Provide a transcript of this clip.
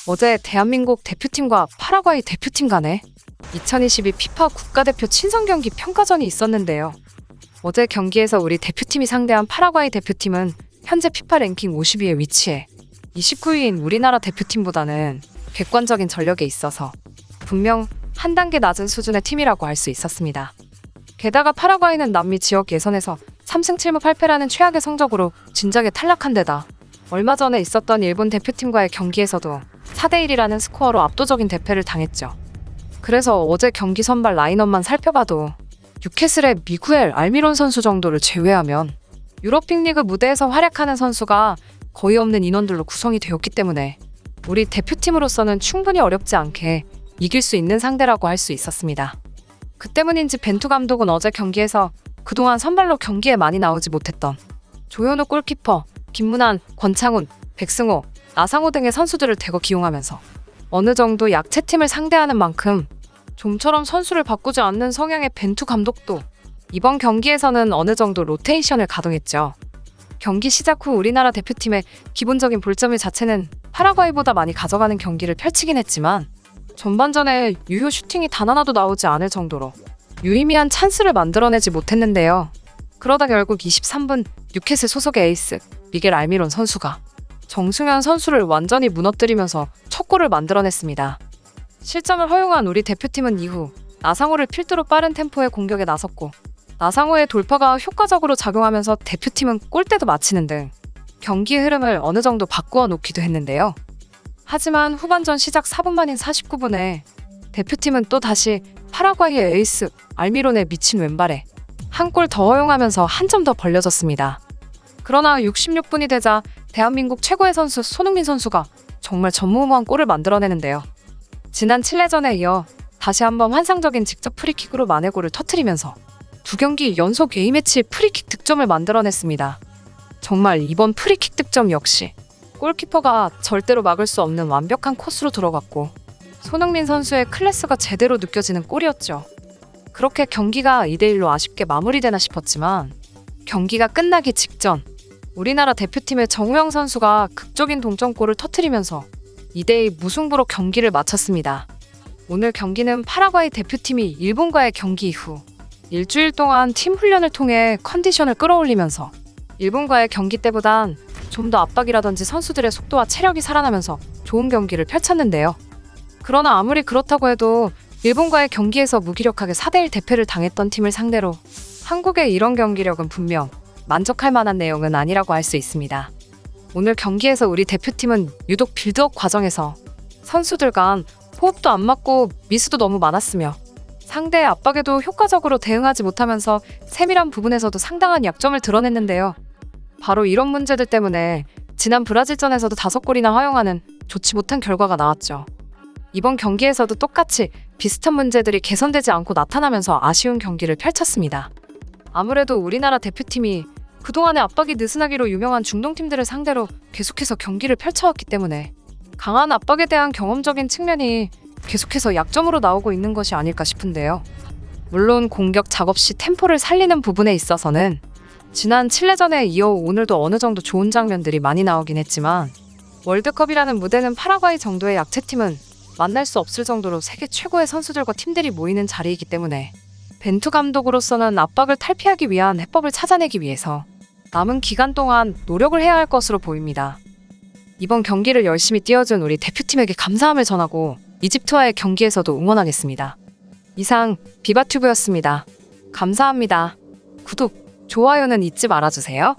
어제 대한민국 대표팀과 파라과이 대표팀 간에 2022 피파 국가대표 친선 경기 평가전이 있었는데요. 어제 경기에서 우리 대표팀이 상대한 파라과이 대표팀은 현재 피파 랭킹 50위에 위치해 29위인 우리나라 대표팀보다는 객관적인 전력에 있어서 분명 한 단계 낮은 수준의 팀이라고 할 수 있었습니다. 게다가 파라과이는 남미 지역 예선에서 3승 7무 8패라는 최악의 성적으로 진작에 탈락한 데다 얼마 전에 있었던 일본 대표팀과의 경기에서도 4대1이라는 스코어로 압도적인 대패를 당했죠. 그래서 어제 경기 선발 라인업만 살펴봐도 뉴캐슬의 미구엘 알미론 선수 정도를 제외하면 유럽 빅리그 무대에서 활약하는 선수가 거의 없는 인원들로 구성이 되었기 때문에 우리 대표팀으로서는 충분히 어렵지 않게 이길 수 있는 상대라고 할 수 있었습니다. 그 때문인지 벤투 감독은 어제 경기에서 그동안 선발로 경기에 많이 나오지 못했던 조현우 골키퍼, 김문환, 권창훈, 백승호, 나상호 등의 선수들을 대거 기용하면서 어느 정도 약체팀을 상대하는 만큼 좀처럼 선수를 바꾸지 않는 성향의 벤투 감독도 이번 경기에서는 어느 정도 로테이션을 가동했죠. 경기 시작 후 우리나라 대표팀의 기본적인 볼점일 자체는 파라과이보다 많이 가져가는 경기를 펼치긴 했지만 전반전에 유효 슈팅이 단 하나도 나오지 않을 정도로 유의미한 찬스를 만들어내지 못했는데요. 그러다 결국 23분 뉴캐슬 소속의 에이스 미겔 알미론 선수가 정승현 선수를 완전히 무너뜨리면서 첫 골을 만들어냈습니다. 실점을 허용한 우리 대표팀은 이후 나상호를 필두로 빠른 템포의 공격에 나섰고 나상호의 돌파가 효과적으로 작용하면서 대표팀은 골대도 맞히는 등 경기의 흐름을 어느 정도 바꾸어 놓기도 했는데요. 하지만 후반전 시작 4분 만인 49분에 대표팀은 또 다시 파라과이의 에이스 알미론의 미친 왼발에 한 골 더 허용하면서 한 점 더 벌려졌습니다. 그러나 66분이 되자 대한민국 최고의 선수 손흥민 선수가 정말 전무후무한 골을 만들어내는데요. 지난 칠레전에 이어 다시 한번 환상적인 직접 프리킥으로 만회골을 터뜨리면서 두 경기 연속 A매치 프리킥 득점을 만들어냈습니다. 정말 이번 프리킥 득점 역시 골키퍼가 절대로 막을 수 없는 완벽한 코스로 들어갔고 손흥민 선수의 클래스가 제대로 느껴지는 골이었죠. 그렇게 경기가 2대1로 아쉽게 마무리되나 싶었지만 경기가 끝나기 직전 우리나라 대표팀의 정우영 선수가 극적인 동점골을 터뜨리면서 2대2 무승부로 경기를 마쳤습니다. 오늘 경기는 파라과이 대표팀이 일본과의 경기 이후 일주일 동안 팀 훈련을 통해 컨디션을 끌어올리면서 일본과의 경기 때보단 좀 더 압박이라든지 선수들의 속도와 체력이 살아나면서 좋은 경기를 펼쳤는데요. 그러나 아무리 그렇다고 해도 일본과의 경기에서 무기력하게 4대1 대패를 당했던 팀을 상대로 한국의 이런 경기력은 분명 만족할 만한 내용은 아니라고 할 수 있습니다. 오늘 경기에서 우리 대표팀은 유독 빌드업 과정에서 선수들 간 호흡도 안 맞고 미스도 너무 많았으며 상대의 압박에도 효과적으로 대응하지 못하면서 세밀한 부분에서도 상당한 약점을 드러냈는데요. 바로 이런 문제들 때문에 지난 브라질전에서도 5골이나 허용하는 좋지 못한 결과가 나왔죠. 이번 경기에서도 똑같이 비슷한 문제들이 개선되지 않고 나타나면서 아쉬운 경기를 펼쳤습니다. 아무래도 우리나라 대표팀이 그동안의 압박이 느슨하기로 유명한 중동팀들을 상대로 계속해서 경기를 펼쳐왔기 때문에 강한 압박에 대한 경험적인 측면이 계속해서 약점으로 나오고 있는 것이 아닐까 싶은데요. 물론 공격 작업 시 템포를 살리는 부분에 있어서는 지난 칠레전에 이어 오늘도 어느 정도 좋은 장면들이 많이 나오긴 했지만 월드컵이라는 무대는 파라과이 정도의 약체팀은 만날 수 없을 정도로 세계 최고의 선수들과 팀들이 모이는 자리이기 때문에 벤투 감독으로서는 압박을 탈피하기 위한 해법을 찾아내기 위해서 남은 기간 동안 노력을 해야 할 것으로 보입니다. 이번 경기를 열심히 뛰어준 우리 대표팀에게 감사함을 전하고 이집트와의 경기에서도 응원하겠습니다. 이상 비바튜브였습니다. 감사합니다. 구독, 좋아요는 잊지 말아주세요.